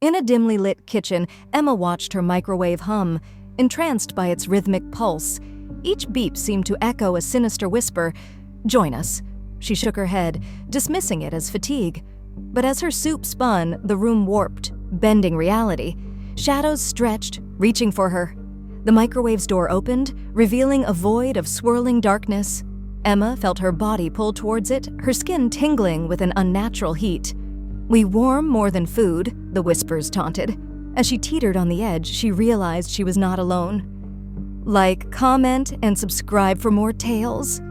In a dimly lit kitchen, Emma watched her microwave hum, entranced by its rhythmic pulse. Each beep seemed to echo a sinister whisper, "Join us." She shook her head, dismissing it as fatigue. But as her soup spun, the room warped, bending reality. Shadows stretched, reaching for her. The microwave's door opened, revealing a void of swirling darkness. Emma felt her body pull towards it, her skin tingling with an unnatural heat. "We warm more than food," the whispers taunted. As she teetered on the edge, she realized she was not alone. Like, comment, and subscribe for more tales.